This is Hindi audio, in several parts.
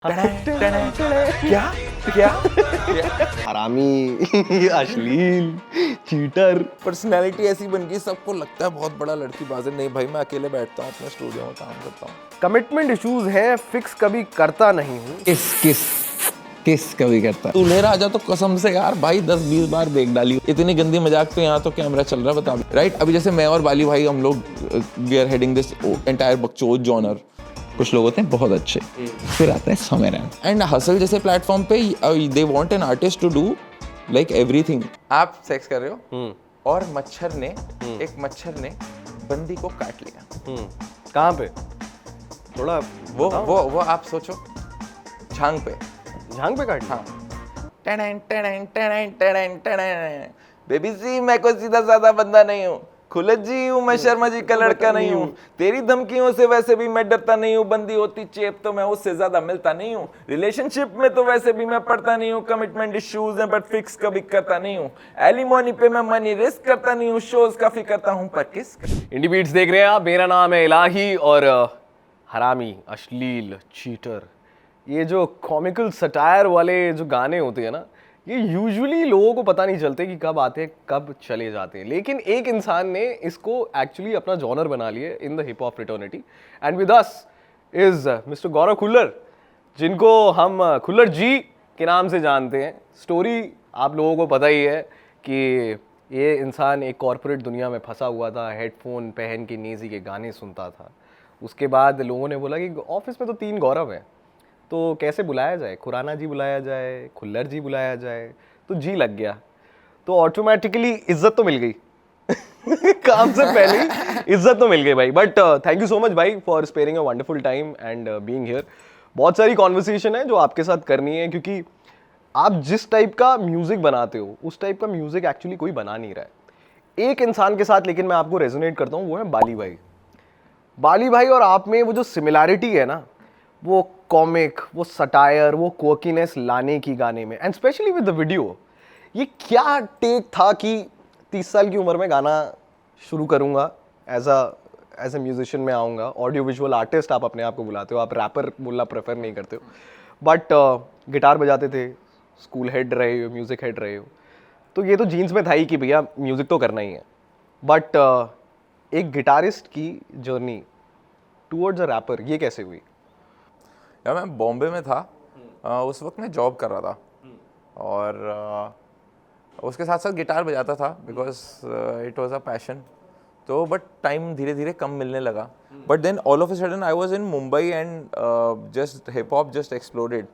क्या क्या हरामी अश्लील चीटर। पर्सनैलिटी ऐसी बन गई, सबको लगता है बहुत बड़ा लड़की बाज है। नहीं भाई, मैं अकेले बैठता हूँ अपने स्टूडियो में काम करता हूँ। कमिटमेंट इश्यूज हैं, फिक्स कभी करता नहीं हूँ। किस कभी करता। तू ले राजा तो कसम से यार भाई 10-20 बार देख डाली। इतनी गंदी मजाक तो यहाँ तो कैमरा चल रहा है, बता। राइट, अभी जैसे मैं और बाली भाई हम लोग we are heading this entire बकचोद जॉनर। कुछ लोग होते हैं बहुत अच्छे, फिर आता है समय रहना। एंड हसल जैसे प्लेटफॉर्म पे they want an artist to do like everything. आप सेक्स कर रहे हो और मच्छर ने एक मच्छर ने बंदी को काट लिया। कहाँ पे? थोड़ा वो आप सोचो, झांग पे। झांग पे काट? हाँ। बेबी जी, मैं कोई सीधा साधा बंदा नहीं हूँ, खुलत जी हूँ मैं, शर्मा जी का लड़का नहीं हूँ। तेरी धमकियों से वैसे भी मैं डरता नहीं हूँ, बंदी होती चेप तो मैं उससे ज्यादा मिलता नहीं हूँ। रिलेशनशिप में तो वैसे भी मैं पढ़ता नहीं हूँ, कमिटमेंट इश्यूज हैं बट फिक्स कभी करता नहीं हूँ। एलिमोनी पे मैं मनी रिस्क करता नहीं हूँ, शोज काफी करता हूँ पर किस। इंडी बीट्स देख रहे हैं आप, मेरा नाम है इलाही और हरामी अश्लील चीटर, ये जो कॉमिकल सटायर वाले जो गाने होते हैं ना, ये यूजुअली लोगों को पता नहीं चलते कि कब आते हैं कब चले जाते हैं। लेकिन एक इंसान ने इसको एक्चुअली अपना जॉनर बना लिया in the hip hop fraternity, and with us is mister Gaurav Khullar, जिनको हम खुल्लर जी के नाम से जानते हैं। स्टोरी आप लोगों को पता ही है कि ये इंसान एक कॉर्पोरेट दुनिया में फंसा हुआ था, हेडफोन पहन के नेजी के गाने सुनता था। उसके बाद लोगों ने बोला कि ऑफिस में तो 3 गौरव हैं, तो कैसे बुलाया जाए, खुराना जी बुलाया जाए, खुल्लर जी बुलाया जाए, तो जी लग गया, तो ऑटोमेटिकली इज्जत तो मिल गई काम से पहले ही इज्जत तो मिल गई भाई। But thank you so much भाई for sparing a wonderful time and being here. बहुत सारी कॉन्वर्सेशन है जो आपके साथ करनी है, क्योंकि आप जिस टाइप का म्यूजिक बनाते हो उस टाइप का म्यूजिक एक्चुअली कोई बना नहीं रहा है। एक इंसान के साथ लेकिन मैं आपको रेजोनेट करता हूँ, वो है बाली भाई। बाली भाई और आप में वो जो सिमिलैरिटी है ना, वो कॉमिक, वो सटायर, वो क्वर्कीनेस लाने की गाने में, and specially with the video. ये क्या टेक था कि 30 साल की उम्र में गाना शुरू करूंगा, एज अ म्यूजिशियन में आऊँगा, ऑडियो विजुअल आर्टिस्ट आप अपने आप को बुलाते हो, आप रैपर बोलना प्रेफर नहीं करते हो, बट गिटार बजाते थे, स्कूल हेड रहे हो, म्यूज़िक हेड रहे हो, तो ये तो जीन्स में था ही कि भैया म्यूज़िक तो करना ही है। बट एक गिटारिस्ट की जर्नी टूवर्ड्स अ रैपर, ये कैसे हुई? यार मैं बॉम्बे में था, उस वक्त मैं जॉब कर रहा था और उसके साथ साथ गिटार बजाता था because it was a passion. तो बट टाइम धीरे धीरे कम मिलने लगा। But then all of a sudden I was in Mumbai and just hip hop just exploded.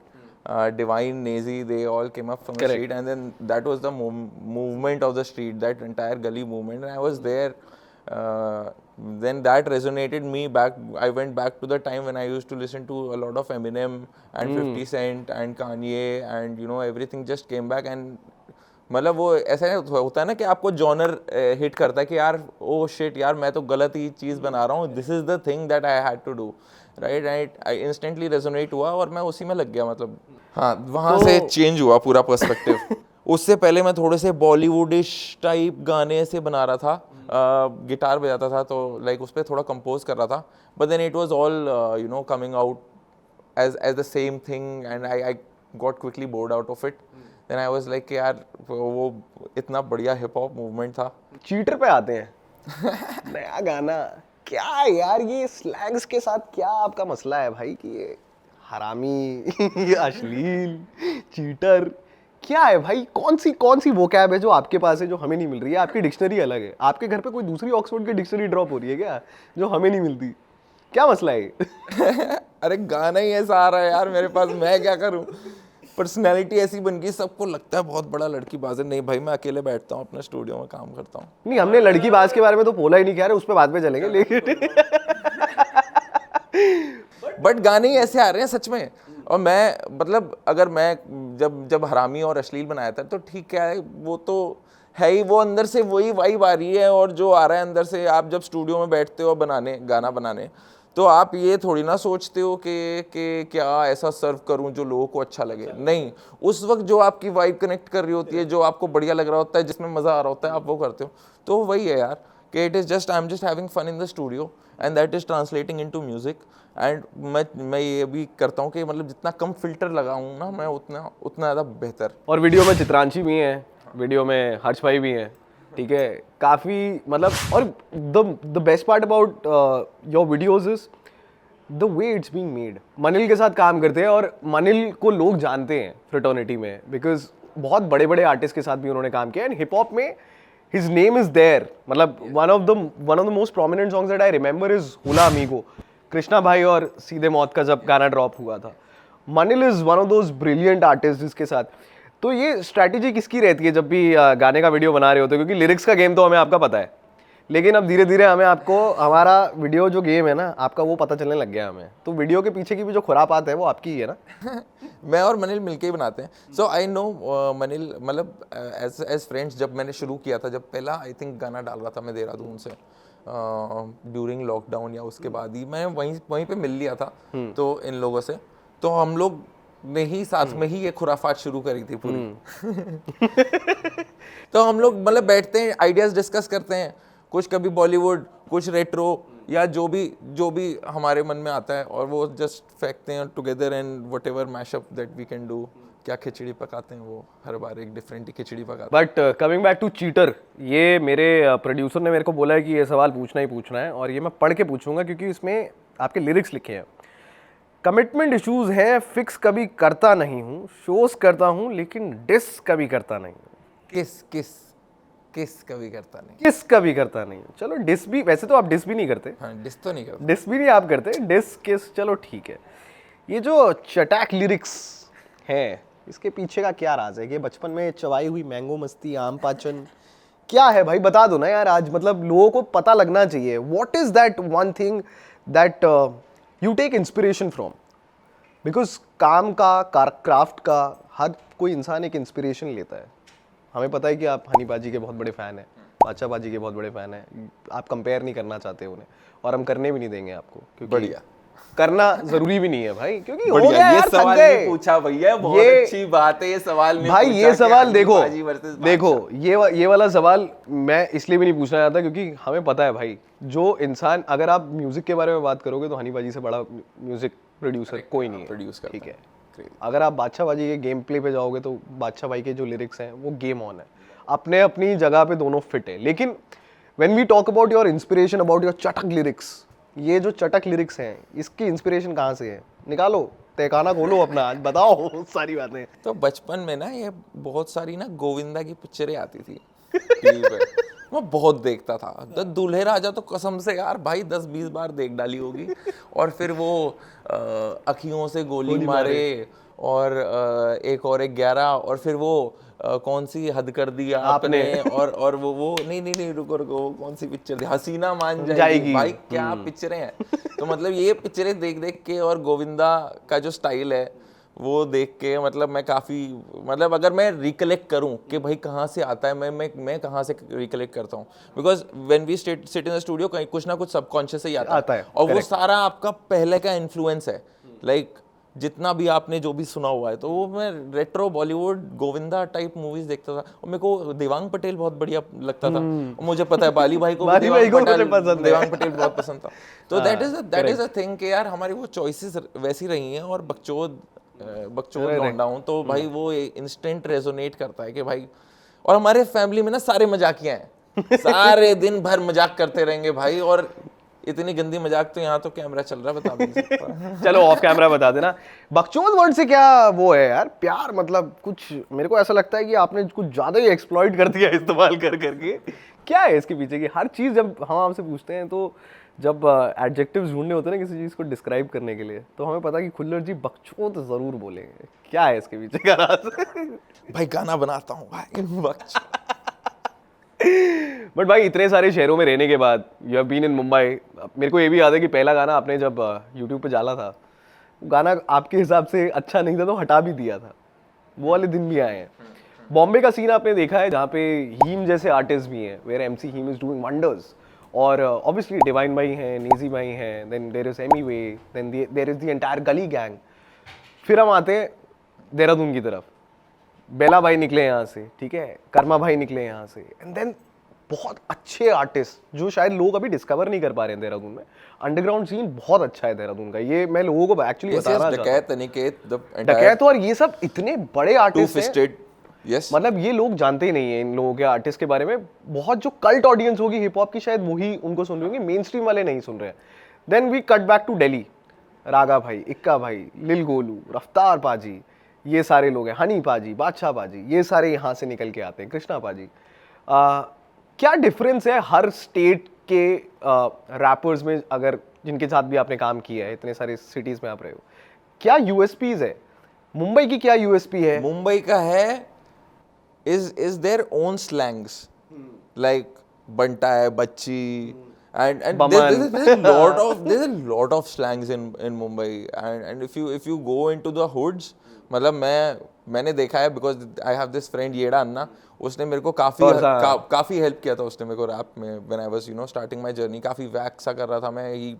Divine, Nazy, they all came up from the street, and then that was the movement of the street, that entire gully movement, and I was there. Then that resonated me back. I went back to the time when I used to listen to a lot of Eminem and 50 Cent and Kanye, and you know everything just came back. And मतलब वो ऐसा होता है ना कि आपको जॉनर हिट करता है कि यार ओ शिट यार, मैं तो गलत ही चीज़ बना रहा हूँ, this is the thing that I had to do, right. I instantly resonate हुआ और मैं उसी में लग गया। मतलब हाँ, वहाँ से चेंज हुआ पूरा पर्सपेक्टिव। उससे पहले मैं थोड़े से बॉलीवुडिश टाइप गाने से बना रहा था, गिटार बजाता था, तो लाइक उस पर थोड़ा कंपोज कर रहा था। But then it was all you know coming out as the same thing and I got quickly bored out of it. Then I was like यार वो इतना बढ़िया हिप हॉप मूवमेंट था। चीटर पे आते हैं नया गाना, क्या यार ये स्लैंग्स के साथ क्या आपका मसला है भाई कि ये हरामी अश्लील चीटर क्या है भाई? कौन सी वोकैब है जो आपके पास है जो हमें नहीं मिल रही है? आपकी डिक्शनरी अलग है, आपके घर पे कोई दूसरी ऑक्सफोर्ड की डिक्शनरी ड्रॉप हो रही है क्या जो हमें नहीं मिलती? क्या मसला है? अरे गाना ही ऐसा आ रहा है यार मेरे पास, मैं क्या करूं? पर्सनैलिटी ऐसी बन गई, सबको लगता है बहुत बड़ा लड़की बाज है। नहीं भाई, मैं अकेले बैठता हूँ अपने स्टूडियो में काम करता हूँ। नहीं, हमने लड़की बाज के बारे में तो बोला ही नहीं, कह रहे उस पर बाद में चलेंगे, लेकिन बट गाने ही ऐसे आ रहे हैं सच में। और मैं मतलब अगर मैं जब हरामी और अश्लील बनाया था तो ठीक है, वो तो है ही, वो अंदर से वही वाइब आ रही है और जो आ रहा है अंदर से। आप जब स्टूडियो में बैठते हो गाना बनाने, तो आप ये थोड़ी ना सोचते हो कि क्या ऐसा सर्व करूं जो लोगों को अच्छा लगे। नहीं, उस वक्त जो आपकी वाइब कनेक्ट कर रही होती है, जो आपको बढ़िया लग रहा होता है, जिसमें मज़ा आ रहा होता है, आप वो करते हो। तो वही है यार कि it is just I am just having fun in the studio and that is translating into music. And मैं ये भी करता हूँ कि मतलब जितना कम फिल्टर लगाऊँ ना मैं उतना ज़्यादा बेहतर। और वीडियो में चित्रांशी भी हैं, वीडियो में हर्ष भाई भी हैं, ठीक है, काफ़ी मतलब। और the best part about your videos is the way it's being made. Manil के साथ काम करते हैं और मनिल को लोग जानते हैं फ्रेटर्निटी में, बिकॉज बहुत बड़े बड़े आर्टिस्ट के साथ भी उन्होंने काम किया। एंड हिप हॉप में हिज नेम इज देयर। मतलब one of the most prominent songs that I remember is hula amigo, Krishna भाई और सीधे मौत का जब गाना ड्रॉप हुआ था। Manil is one of those brilliant artist जिसके साथ। तो ये स्ट्रैटेजी किसकी रहती है जब भी गाने का वीडियो बना रहे होते हो? क्योंकि लिरिक्स का गेम तो हमें आपका पता है, लेकिन अब धीरे धीरे हमें आपको हमारा वीडियो जो गेम है ना आपका वो पता चलने लग गया हमें। तो वीडियो के पीछे की भी जो खुरापात है वो आपकी ही है ना? मैं और मनिल मिलके ही बनाते हैं। सो आई नो मनिल, मतलब एज फ्रेंड्स जब मैंने शुरू किया था, जब पहला आई थिंक गाना डाल रहा था मैं देहरादून से ड्यूरिंग लॉकडाउन या उसके बाद ही मैं वहीं पे मिल लिया था तो इन लोगों से, तो हम लोग ने ही साथ में ही ये खुराफात शुरू करी थी पूरी। तो हम लोग मतलब बैठते हैं, आइडियाज डिस्कस करते हैं, कुछ कभी बॉलीवुड, कुछ रेट्रो या जो भी हमारे मन में आता है, और वो जस्ट फेंकते हैं together and whatever mashup that we can do. क्या खिचड़ी पकाते हैं वो, हर बार एक डिफरेंट ही खिचड़ी पकाते हैं। बट कमिंग बैक टू चीटर, ये मेरे प्रोड्यूसर ने मेरे को बोला है कि ये सवाल पूछना ही पूछना है, और ये मैं पढ़ के पूछूंगा क्योंकि इसमें आपके लिरिक्स लिखे हैं। कमिटमेंट इश्यूज हैं, फिक्स कभी करता नहीं हूँ, शोज करता हूँ लेकिन डिस कभी करता नहीं हूँ। किस कभी करता नहीं। किस कभी करता नहीं हूँ। चलो डिस भी, वैसे तो आप डिस भी नहीं करते। हाँ, डिस तो नहीं करता। डिस भी नहीं आप करते, डिस किस चलो ठीक है। ये जो चटाक लिरिक्स हैं इसके पीछे का क्या राज है? कि बचपन में चबाई हुई मैंगो मस्ती, आम पाचन, क्या है भाई? बता दो ना यार आज, मतलब लोगों को पता लगना चाहिए। What is that one thing that you take inspiration from? Because काम का, क्राफ्ट का हर कोई इंसान एक इंस्पिरेशन लेता है। हमें पता है कि आप हनी बाजी के बहुत बड़े फ़ैन हैं, बादशाह बाजी के बहुत बड़े फ़ैन हैं। आप कंपेयर नहीं करना चाहते उन्हें, और हम करने भी नहीं देंगे आपको, क्योंकि बढ़िया करना जरूरी भी नहीं है भाई, क्योंकि हो बढ़िया, गया ये यार, थक सवाल गए। नहीं पूछा भैया, बहुत ये- अच्छी बात है ये सवाल नहीं भाई पूछा ये कि सवाल हनी देखो, बाजी versus देखो बादशाह। ये वाला सवाल मैं इसलिए भी नहीं पूछना चाहता क्योंकि हमें पता है भाई, जो इंसान, अगर आप म्यूजिक के बारे में बात करोगे तो हनी बाजी से बड़ा म्यूजिक प्रोड्यूसर कोई नहीं है, प्रोड्यूस करता ठीक है। Crazy। अगर आप बादशाह बाजी के गेम प्ले पे जाओगे तो बादशाह भाई के जो लिरिक्स हैं वो गेम ऑन है, अपने अपनी जगह पे दोनों फिट है। लेकिन when we talk about your inspiration, about your चटक लिरिक्स, ये जो चटक लिरिक्स हैं इसकी इंस्पिरेशन कहाँ से है? निकालो, तहखाना खोलो अपना, आज बताओ सारी बातें। तो बचपन में ना ये बहुत सारी ना गोविंदा की पिक्चरें आती थी टीवी पे, मैं बहुत देखता था। द दूल्हे राजा तो कसम से यार भाई 10-20 बार देख डाली होगी। और फिर वो अखियों से गोली मारे, और एक और 11, और फिर वो कौन सी हद कर दिया आपने, और वो नहीं रुको वो कौन सी पिक्चर थी, हसीना मान जाएगी। भाई क्या पिक्चरें हैं। तो मतलब ये पिक्चरें देख देख के, और गोविंदा का जो स्टाइल है वो देख के, मतलब मैं काफ़ी, मतलब अगर मैं रिकलेक्ट करूं कि भाई कहाँ से आता है, मैं कहाँ से रिकलेक्ट करता हूँ, because when we sit in the studio कहीं कुछ ना कुछ सबकॉन्शियस ही आता है। और वो सारा आपका पहले का इन्फ्लुएंस है, लाइक जितना भी आपने जो भी सुना हुआ है। तो वो मैं retro Bollywood Govinda type movies देखता था, और मेरे को देवांग पटेल बहुत बढ़िया लगता था। और मुझे पता है बाली भाई को भी देवांग पटेल बहुत पसंद था। तो दैट इज अ थिंग कि यार हमारी वो चॉइसेस वैसी रही हैं, और बकचोद लौंडा हूं तो भाई वो इंस्टेंट रेजोनेट करता है कि भाई। और हमारे फैमिली में ना सारे मजाकिया हैं, सारे दिन भर मजाक करते रहेंगे भाई, और इतनी गंदी मजाक तो यहाँ तो कैमरा चल रहा है, बता भी नहीं सकता। चलो ऑफ कैमरा बता देना। बकचोद वर्ड से क्या वो है यार, प्यार, मतलब कुछ मेरे को ऐसा लगता है कि आपने कुछ ज्यादा ही एक्सप्लॉइट कर दिया इस्तेमाल कर करके। क्या है इसके पीछे की हर चीज? जब हम आपसे पूछते हैं तो जब एडजेक्टिव्स ढूंढने होते हैं ना किसी चीज को डिस्क्राइब करने के लिए, तो हमें पता है कि खुल्लर जी बकचोद जरूर बोलेंगे। क्या है इसके पीछे का राज? भाई गाना बनाता हूँ भाई बकचोद। बट भाई इतने सारे शहरों में रहने के बाद, you have been in Mumbai, मेरे को ये भी याद है कि पहला गाना आपने जब यूट्यूब पे डाला था, वो गाना आपके हिसाब से अच्छा नहीं था तो हटा भी दिया था। वो वाले दिन भी आए हैं। बॉम्बे का सीन आपने देखा है जहाँ पे हीम जैसे आर्टिस्ट भी हैं, where MC Heam is doing wonders, और ऑब्वियसली डिवाइन भाई हैं, नेजी भाई हैं, then there is Emiway, then there is the entire Gully Gang. फिर हम आते हैं देहरादून की तरफ, बेला भाई निकले यहाँ से, ठीक है, कर्मा भाई निकले यहाँ से, एंड देन बहुत अच्छे आर्टिस्ट जो शायद लोग अभी डिस्कवर नहीं कर पा रहे हैं देहरादून में। अंडरग्राउंड सीन बहुत अच्छा है देहरादून का, ये मैं लोगों को एक्चुअली बताना चाहता हूँ। डकैत, अनिकेत, द डकैत और ये सब इतने बड़े आर्टिस्ट हैं, यस, मतलब ये लोग जानते ही नहीं है इन लोगों के आर्टिस्ट के बारे में। बहुत जो कल्ट ऑडियंस होगी हिप हॉप की शायद वही उनको सुन रही होगी, मेन स्ट्रीम वाले नहीं सुन रहे हैं। Then we cut back to Delhi, Raga भाई, इक्का भाई, लिल गोलू, रफ्तार पाजी, ये सारे लोग हैं, हनी पाजी, बादशाह पाजी, ये सारे यहाँ से निकल के आते हैं, कृष्णा पाजी। क्या डिफरेंस है हर स्टेट के रैपर्स में, अगर जिनके साथ भी आपने काम किया है, इतने सारे सिटीज में आप रहे हो, क्या यूएसपीज है? मुंबई की क्या यूएसपी है? मुंबई का है is their own slangs, like बंटा है, बच्ची, and there's a lot of slangs in Mumbai, and if you go into the hoods, मतलब मैंने देखा है, because I have this friend येड़ा अन्ना, उसने मेरे को काफी हेल्प किया था उसने मेरे को रैप में, when I was starting my journey, काफी वैक सा कर रहा था मैं,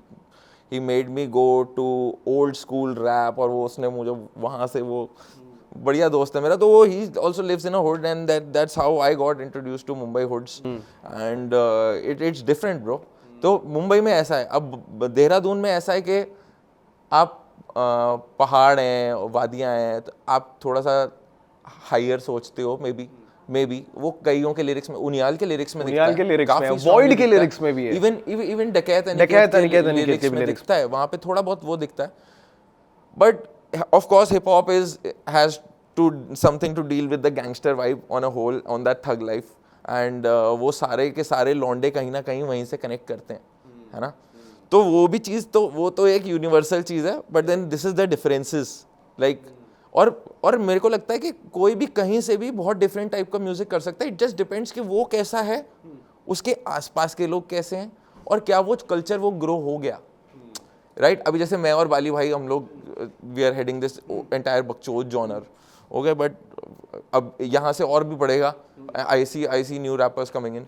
he made me go to old school rap, और वो उसने मुझे वहाँ से, वो बढ़िया दोस्त है मेरा, तो वो he also lives in a hood, and that's how I got introduced to Mumbai hoods, and it's different bro। तो मुंबई में ऐसा है, अब देहरादून में ऐसा है कि आप पहाड़ हैं, वादियाँ हैं, तो आप थोड़ा सा हायर सोचते हो, मे बी वो कईयों के लिरिक्स में, उनियाल के लिरिक्स में दिखता है, के लिरिक्स में, वॉइड के लिरिक्स में भी है, इवन डकैत के लिरिक्स में दिखता है, वहाँ पे थोड़ा बहुत वो दिखता है, but of course hip hop has something to deal with the gangster vibe on a whole, on that thug life, and वो सारे के सारे लौंडे कहीं ना कहीं वहीं से कनेक्ट करते हैं, है ना? तो वो भी चीज़, तो वो तो एक यूनिवर्सल चीज़ है, but then this is the differences, like, और मेरे को लगता है कि कोई भी कहीं से भी बहुत डिफरेंट टाइप का म्यूजिक कर सकता है, इट जस्ट डिपेंड्स कि वो कैसा है, उसके आसपास के लोग कैसे हैं, और क्या वो कल्चर वो ग्रो हो गया, राइट? अभी जैसे मैं और बाली भाई, हम लोग we are heading this entire बकचोद जॉनर, ओके, बट अब यहाँ से और भी बढ़ेगा। I see new rappers coming in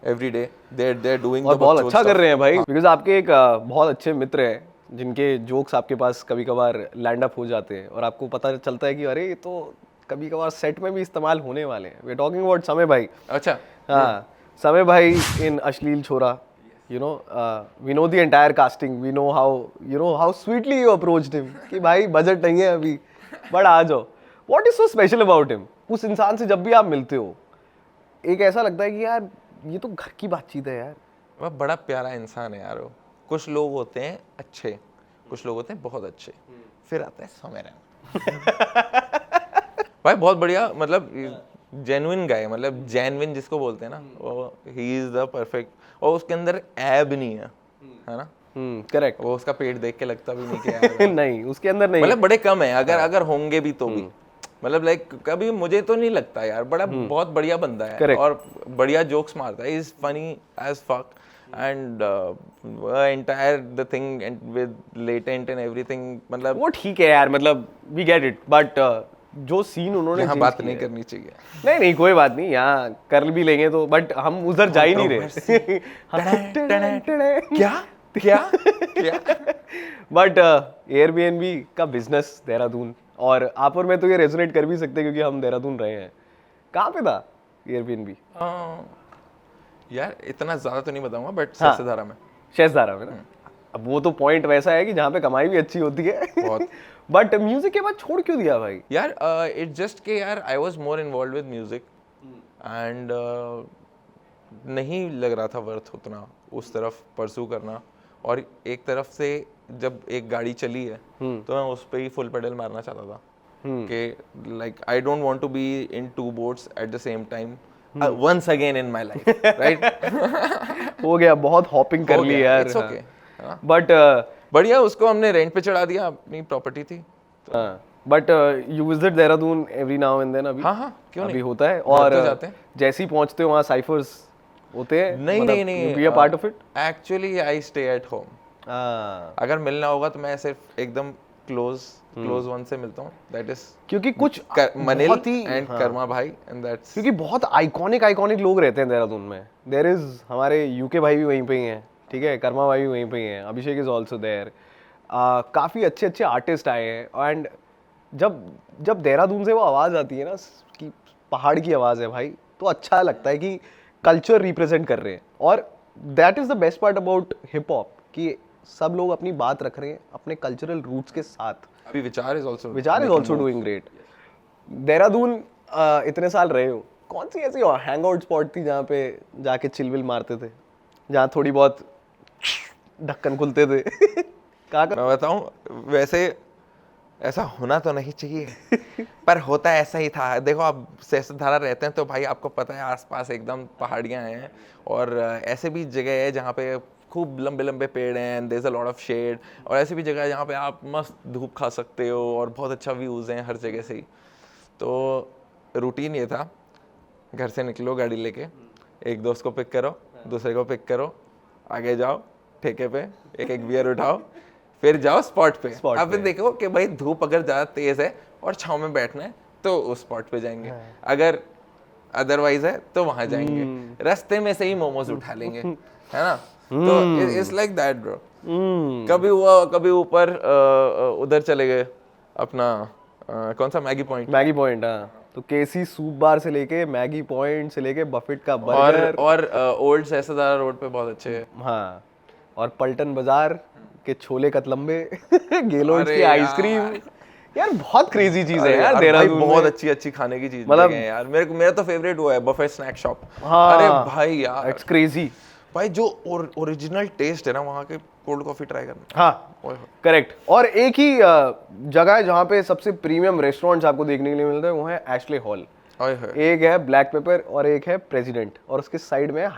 every day, they are doing और बहुत अच्छा कर रहे हैं भाई, बिकॉज आपके एक बहुत अच्छे मित्र हैं जिनके जोक्स आपके पास कभी कभार लैंड अप हो जाते हैं, और आपको पता चलता है कि अरे ये तो कभी कभार सेट में भी इस्तेमाल होने वाले हैं। वी आर टॉकिंग अबाउट समय भाई। अच्छा, हाँ, समय भाई इन अश्लील छोरा, you know, we know the entire casting, we know how sweetly you approached him कि भाई बजट नहीं है अभी, बट आ जाओ। What is so special about him? उस इंसान से जब भी आप मिलते हो, एक ऐसा लगता है कि यार ये तो घर की बातचीत है यार। वह बड़ा प्यारा इंसान है यार वो। कुछ लोग होते हैं अच्छे, कुछ लोग होते हैं बहुत अच्छे, फिर आता है समय भाई बहुत बढ़िया, मतलब जेन्युइन गाय, मतलब जेन्युइन जिसको बोलते हैं ना, वो ही इज द परफेक्ट, और उसके अंदर ऐब नहीं है ना? करेक्ट। वो उसका पेट देख के लगता भी नहीं कि ऐब है। नहीं, उसके अंदर नहीं, मतलब बड़े कम है, अगर होंगे भी तो भी, मतलब लाइक कभी मुझे तो नहीं लगता यार, बड़ा बहुत बढ़िया बंदा है। Correct. और बढ़िया जोक्स मारता है, is funny as fuck, and entire the thing with Latent and everything, मतलब वो ठीक है यार, मतलब वी गेट इट, बट जो सीन उन्होंने यहाँ बात नहीं करनी चाहिए। नहीं कोई बात नहीं, यहाँ कर भी लेंगे तो, बट हम उधर जा ही नहीं रहे। क्या बट एयरबीएनबी का बिजनेस देहरादून, और आप और मैं तो ये रेजोनेट कर भी सकते हैं क्योंकि हम देहरादून रहे हैं। कहाँ पे था एयरबीएनबी? यार इतना ज्यादा तो नहीं बताऊंगा, बट शेषधारा में। शेषधारा में ना, अब वो तो पॉइंट वैसा है कि जहाँ पे कमाई भी अच्छी होती है बहुत। बट म्यूजिक के बाद छोड़ क्यों दिया भाई? यार इट्स जस्ट के यार I was more involve with music, and नहीं लग रहा था वर्थ उतना उस तरफ परस्यू करना, और एक तरफ से जब एक गाड़ी चली है तो मैं उस पे ही फुल पेडल मारना चाहता था कि like I don't want to be in two boats at the same time once again in my life, right? हो गया, बहुत हॉपिंग कर ली यार। It's okay. बट बढ़िया, उसको हमने रेंट पे चढ़ा दिया, अपनी प्रॉपर्टी थी। But you visit Dehradun every now and then? अभी हाँ क्यों नहीं, अभी होता है, और जाते हैं। जैसे ही पहुंचते हो वहाँ साइफर्स होते हैं? नहीं, be a part of it? Actually I stay at home. अगर मिलना होगा तो मैं सिर्फ एकदम क्लोज वन से मिलता हूँ, दैट इज क्योंकि कुछ मनिल एंड कर्मा भाई, एंड दैट्स क्योंकि बहुत आइकॉनिक लोग रहते हैं देहरादून में। देयर इज हमारे यूके भाई भी वहीं पे ही हैं, ठीक है, कर्मा भाई भी वहीं पे ही हैं, अभिषेक इज आल्सो देयर, काफ़ी अच्छे आर्टिस्ट आए हैं। एंड जब देहरादून से वो आवाज़ आती है ना कि पहाड़ की आवाज़ है भाई, तो अच्छा लगता है कि कल्चर रिप्रेजेंट कर रहे हैं। और that is the best part about hip hop कि सब लोग अपनी बात रख रहे हैं अपने कल्चरल रूट्स के साथ। अभी विचार is also doing great. Dehradun इतने साल रहे हो, कौन सी ऐसी हैंग आउट स्पॉट थी जहाँ पे जाके चिलविल मारते थे, जहाँ थोड़ी बहुत ढक्कन खुलते थे? कहाँ मैं बताऊं, वैसे ऐसा होना तो नहीं चाहिए पर होता ऐसा ही था। देखो आप सहस्त्रधारा रहते हैं तो भाई आपको पता है आसपास एकदम पहाड़ियाँ हैं और ऐसे भी जगह है जहाँ पे खूब लंबे लंबे पेड़ हैं and there is a lot of shade, और ऐसी भी जगह है जहाँ पे आप मस्त धूप खा सकते हो और बहुत अच्छा व्यूज़ हैं हर जगह से ही। तो रूटीन ये था, घर से निकलो गाड़ी लेके, एक दोस्त को पिक करो, दूसरे को पिक करो, आगे जाओ ठेके पे, एक एक बियर उठाओ, फिर जाओ स्पॉट पे। अब देखो कि भाई धूप अगर ज़्यादा तेज़ है और छाँव में बैठना है तो उस स्पॉट पे जाएंगे, अगर अदरवाइज है तो वहाँ जाएंगे, रास्ते में से ही मोमोज उठा लेंगे, है ना? तो इट्स लाइक दैट ब्रो। कभी हुआ कभी ऊपर उधर चले गए अपना कौन सा मैगी पॉइंट। हाँ, तो केसी सूप बार से लेके मैगी पॉइंट से लेके बफेट का बर्गर और ओल्ड सहस्त्रधारा रोड पे बहुत अच्छे है। हाँ, और पलटन बाजार के छोले कतलम्बे गेलोड्स की आइसक्रीम, यार बहुत क्रेजी चीज है यार देहरादून में। बहुत अच्छी खाने की चीज मतलब है यार। मेरा तो फेवरेट वो है बफे स्नैक शॉप। हाँ, अरे भाई यार इट्स क्रेजी भाई, जो ओरिजिनल टेस्ट है ना वहाँ के कोल्ड कॉफी ट्राई करना। हाँ करेक्ट। और एक ही जगह है जहाँ पे सबसे प्रीमियम रेस्टोरेंट्स आपको देखने के लिए मिलते हैं, वो है एशले हॉल। एक है ब्लैक पेपर और एक है प्रेसिडेंट, और उसके साइड में है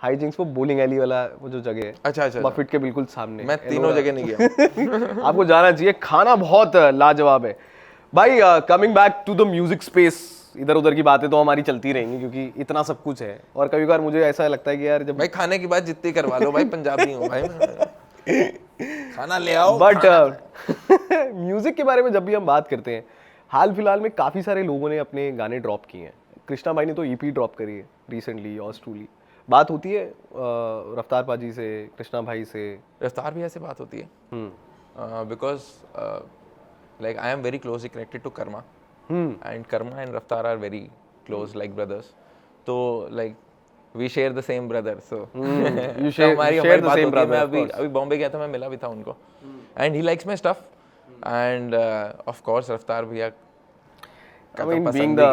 हाईजिंक्स वो बोलिंग एली वाला वो जो जगह है, अच्छा बफेट के बिल्कुल सामने। मैं तीनों जगह नहीं गया। आपको जाना चाहिए, खाना बहुत लाजवाब है भाई। Coming back to the music space, इधर उधर की बातें तो हमारी चलती रहेंगी क्योंकि इतना सब कुछ है, और कभी कभार मुझे ऐसा लगता है कि यार जब भाई खाने की बात जितनी करवा लो भाई, पंजाबी हूँ भाई मैं। खाना ले आओ। बट म्यूजिक के बारे में जब भी हम बात करते हैं, हाल फिलहाल में काफी सारे लोगों ने अपने गाने ड्रॉप किए हैं। कृष्णा भाई ने तो ईपी ड्रॉप करी है रिसेंटली, योर्स ट्रूली। बात होती है रफ्तार पाजी से, कृष्णा भाई से? रफ्तार भी ऐसे बात होती है because like I am very closely connected to karma and Karma and Raftar are very close like brothers, so like we share the same brother, so you share the same brother। मैं अभी बॉम्बे गया था, मैं मिला भी था उनको and he likes my stuff and of course Raftar भैया I mean, being the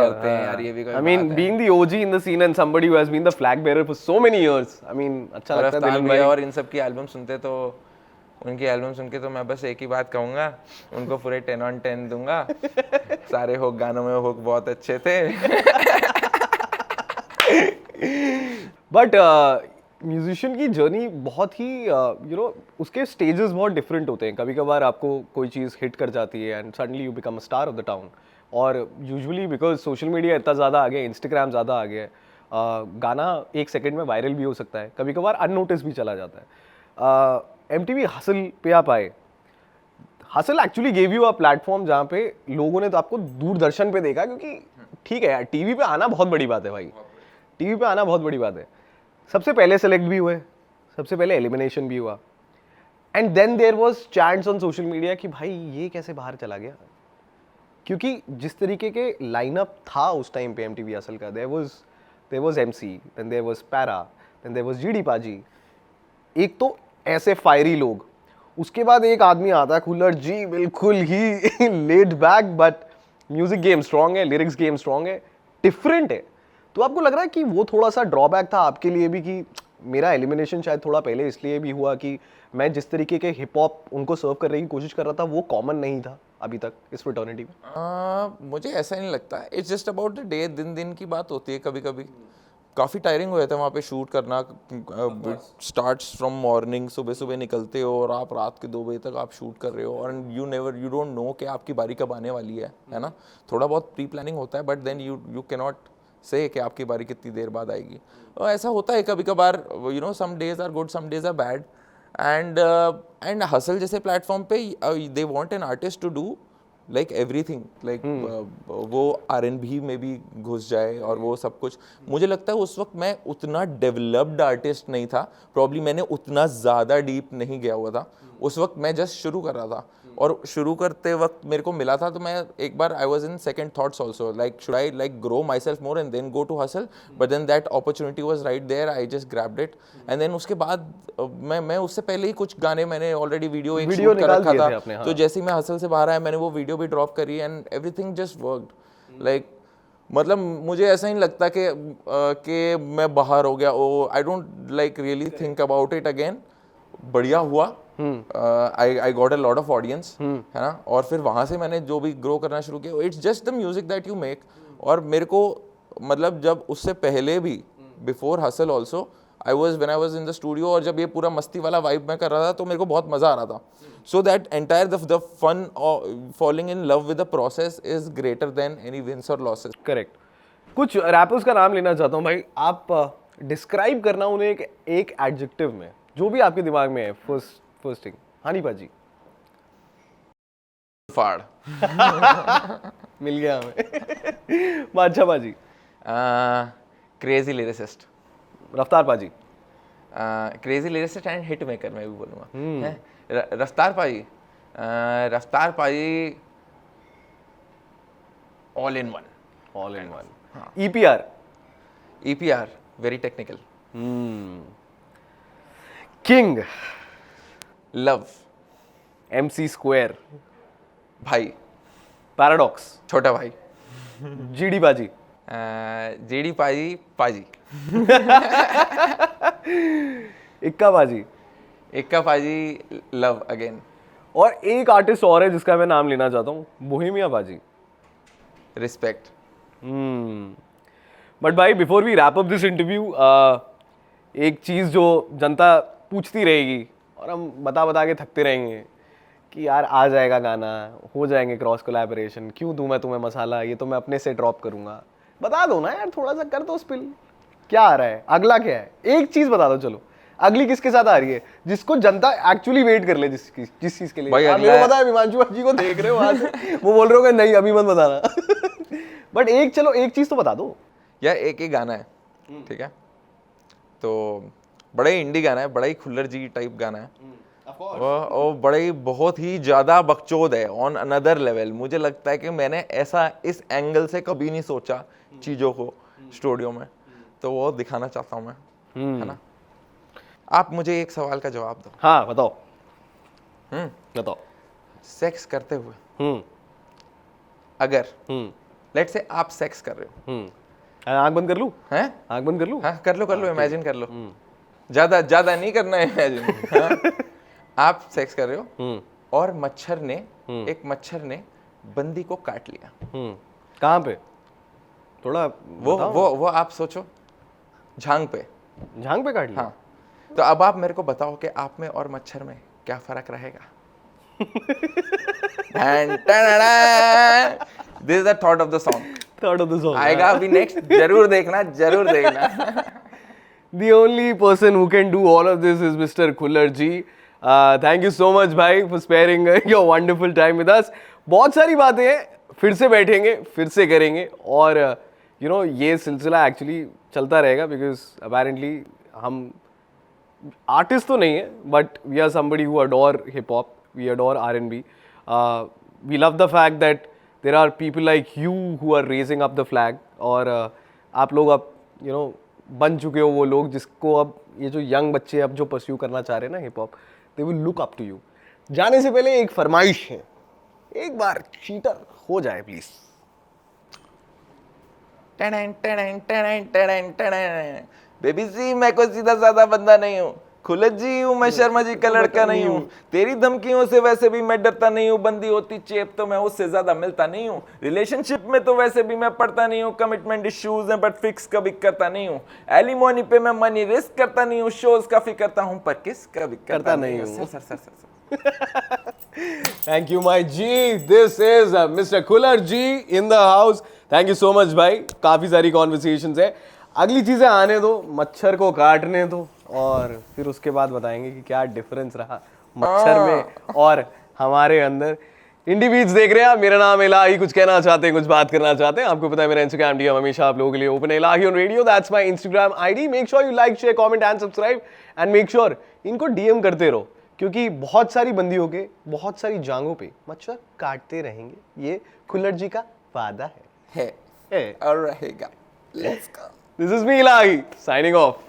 being the OG in the scene and somebody who has been the flag bearer for so many years, I mean अच्छा लगता है दिल में। और इन सब की एल्बम सुनते तो उनकी एल्बम सुन के तो मैं बस एक ही बात कहूँगा, उनको पूरे 10 on 10 दूंगा। सारे हुक गानों में हुक बहुत अच्छे थे। बट म्यूजिशियन की जर्नी बहुत ही उसके स्टेजेस बहुत डिफरेंट होते हैं। कभी कभार आपको कोई चीज़ हिट कर जाती है and suddenly you become a star of the town, और यूजुअली बिकॉज सोशल मीडिया इतना ज़्यादा आ गया, इंस्टाग्राम ज़्यादा आ गया है, गाना 1 सेकेंड में वायरल भी हो सकता है, कभी कभार अननोटिस भी चला जाता है। MTV हसल पे आप आए। Hustle actually gave you a platform जहाँ पे लोगों ने तो आपको दूरदर्शन पे देखा, क्योंकि ठीक है यार टीवी पे आना बहुत बड़ी बात है भाई, टीवी पे आना बहुत बड़ी बात है। सबसे पहले सेलेक्ट भी हुए, सबसे पहले एलिमिनेशन भी हुआ, and then there was chats on social media कि भाई ये कैसे बाहर चला गया, क्योंकि जिस तरीके के लाइनअप था उस टाइम पे MTV हसल का, there was MC, then there was पैरा, देन देयर वाज GD पाजी, एक तो ऐसे फायरी लोग। उसके बाद एक आदमी आता है खुल्लर जी, बिल्कुल ही laid back, but music game strong है, लिरिक्स गेम स्ट्रॉन्ग है, डिफरेंट है। तो आपको लग रहा है कि वो थोड़ा सा ड्रॉबैक था आपके लिए भी, कि मेरा एलिमिनेशन शायद थोड़ा पहले इसलिए भी हुआ कि मैं जिस तरीके के हिप हॉप उनको सर्व करने की कोशिश कर रहा था वो कॉमन नहीं था अभी तक इस फ्रेटर्निटी में? मुझे ऐसा नहीं लगता। It's just about the day, दिन की बात होती है। कभी कभी काफ़ी टायरिंग हो जाता है वहाँ पे शूट करना। स्टार्ट्स फ्रॉम मॉर्निंग, सुबह निकलते हो और आप रात के 2 बजे तक आप शूट कर रहे हो, और यू डोंट नो कि आपकी बारी कब आने वाली है ना। थोड़ा बहुत प्री प्लानिंग होता है, but then you can not say कि आपकी बारी कितनी देर बाद आएगी। और ऐसा होता है कभी कभार, some days are good, some days are bad, and Hustle जैसे प्लेटफॉर्म पे they want an artist to do like everything, like वो R&B में भी घुस जाए और वो सब कुछ। मुझे लगता है उस वक्त मैं उतना डेवलप्ड आर्टिस्ट नहीं था, प्रॉब्ली मैंने उतना ज़्यादा डीप नहीं गया हुआ था उस वक्त, मैं जस्ट शुरू कर रहा था। और शुरू करते वक्त मेरे को मिला था तो मैं एक बार I was in second thoughts also like should I like grow myself more and then go to hustle, but then that opportunity was right there, I just grabbed it and then उसके बाद मैं उससे पहले ही कुछ गाने मैंने ऑलरेडी वीडियो शूट कर रखा था, तो जैसे ही मैं हसल से बाहर आया मैंने वो वीडियो भी ड्रॉप करी and everything just worked like, मतलब मुझे ऐसा नहीं लगता कि मैं बाहर हो गया, oh I don't like really think about it again, बढ़िया हुआ, I got a lot of audience, है ना, और फिर वहाँ से मैंने जो भी ग्रो करना शुरू किया, it's just the music that you make, और मेरे को मतलब जब उससे पहले भी before hustle also when I was in the studio और जब ये पूरा मस्ती वाला वाइब मैं कर रहा था तो मेरे को बहुत मज़ा आ रहा था, so that entire the fun falling in love with the process is greater than any wins or losses. Correct. कुछ रैपर्स का नाम लेना चाहता हूँ भाई, आप डिस्क्राइब करना उन्हें एक एडजेक्टिव में, जो भी आपके दिमाग में है. फर्स्ट थिंग, हनी पाजी. फाड़. मिल गया हमें. बादशाह पाजी. Crazy lyricist. रफ्तार पाजी. Crazy lyricist and hit maker मैं भी बोलूँगा. रफ्तार पाजी all in one. EPR very technical. King. Love. MC square. भाई. पैराडॉक्स. छोटा भाई. GD पाजी. GD पाजी. इक्का पाजी. Love again. और एक आर्टिस्ट और है जिसका मैं नाम लेना चाहता हूँ, बोहेमिया पाजी. रिस्पेक्ट. बट भाई before we wrap up this interview, एक चीज़ जो जनता पूछती रहेगी और हम बता के थकते रहेंगे कि यार आ जाएगा गाना, हो जाएंगे क्रॉस कोलैबोरेशन, क्यों दूं मैं तुम्हें मसाला, ये तो मैं अपने से ड्रॉप करूंगा. बता दो ना यार, थोड़ा सा कर दो स्पिल, क्या आ रहा है, अगला क्या है, एक चीज़ बता दो. चलो अगली किसके साथ आ रही है जिसको जनता एक्चुअली वेट कर ले, जिस चीज़ के लिए. मेरे को पता है हिमांशु जी को देख रहे हो वहाँ से, वो बोल रहे हो नहीं अभी मत बताना. बट चलो एक चीज़ तो बता दो यार. एक ही गाना है, ठीक है, तो बड़ा ही इंडी गाना है, बड़ा ही खुल्लर जी टाइप गाना है, वो बड़ा ही बहुत ही ज़्यादा बकचोद है ऑन अनदर लेवल. मुझे लगता है कि मैंने ऐसा इस एंगल से कभी नहीं सोचा चीज़ों को स्टूडियो में, तो वो दिखाना चाहता हूँ मैं, है ना. आप मुझे एक सवाल का जवाब दो. हाँ बताओ. बताओ. सेक्स करते हुए अगर लेट्स से आप सेक्स कर रहे हो, आँख बंद कर लूं? हैं? आँख बंद कर लूं? हाँ कर लो, इमेजिन कर लो. ज़्यादा नहीं करना है इमेजिन. आप सेक्स कर रहे हो और एक मच्छर ने बंदी को काट लिया. कहाँ पे? थोड़ा वो आप सोचो, झांग पे काट लिया. हाँ, तो अब आप मेरे को बताओ कि आप में और मच्छर में क्या फर्क रहेगा. This is the thought of the song. आएगा अभी नेक्स्ट, जरूर देखना. The only person who can do all of this is Mr. Khullar ji. Thank you so much भाई for sparing your wonderful time with us. बहुत सारी बातें हैं, फिर से बैठेंगे, फिर से करेंगे, और you know ये सिलसिला एक्चुअली चलता रहेगा, बिकॉज अपेरेंटली हम आर्टिस्ट तो नहीं है, but we are somebody who adore hip hop, we adore R&B. We love the fact that there are people like you who are raising up the flag, और आप लोग अब यू नो बन चुके हो वो लोग जिसको अब ये जो यंग बच्चे अब जो परस्यू करना चाह रहे हैं ना hip hop, they will look up to you. जाने से पहले एक फरमाइश है, एक बार चीटर हो जाए प्लीज. बेबी जी मैं कोई सीधा साधा बंदा नहीं हूँ, खुलत जी हूँ मैं, शर्मा जी का लड़का नहीं हूँ, तेरी धमकियों से वैसे भी मैं डरता नहीं हूँ, बंदी होती चेप तो मैं उससे ज्यादा मिलता नहीं हूँ, रिलेशनशिप में तो वैसे भी मैं पढ़ता नहीं हूँ, कमिटमेंट इश्यूज हैं बट फिक्स कभी करता नहीं हूँ, एलिमोनी पे मैं मनी रिस्क करता नहीं हूँ, शोज काफी करता हूँ पर किस कभी करता नहीं हूँ. Thank you my G. This is Mr. Khullar G in the house. Thank you so much भाई. काफी सारी कॉन्वर्सेशंस है, अगली चीजें आने दो, मच्छर को काटने दो, और फिर उसके बाद बताएंगे कि क्या डिफरेंस रहा मच्छर में और हमारे अंदर. इंडी बीट्स देख रहे हैं आप, मेरा नाम इलाही. कुछ कहना चाहते हैं, कुछ बात करना चाहते हैं, आपको पता है मेरा इंस्टाग्राम डीएम हमेशा आप लोगों के लिए ओपन है, Ilahi on radio. That's my Instagram ID. Make sure you like, share, comment and subscribe, and make sure इनको डीएम करते रहो, क्योंकि बहुत सारी बंदियों के बहुत सारी जांघों पे मच्छर काटते रहेंगे, ये खुल्लड़ जी का वादा है और रहेगा। Let's go. This is me Elahi signing of.